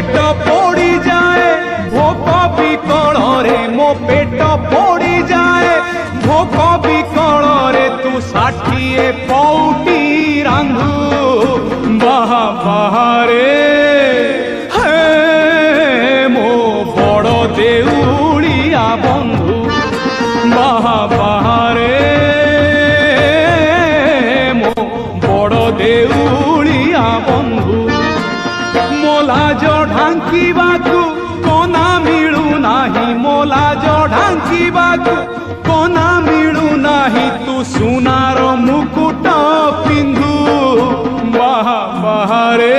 पेट पोड़ी जाए भोक विकल रे मो पेट पोड़ी जाए भोक विकल रे तू 60 पौटी रांधु बाहा बाहारे हे मो बड़ देउलिया बंधु बाहा बाहारे मो बड़ देउलिया बंधु मोलाज ढांकीबाकू कोना मिलू नाही मोलाज ढांकीबाकू कोना मिलू नाही तू सुनार मुकुट पिंधु बाहा बाहारे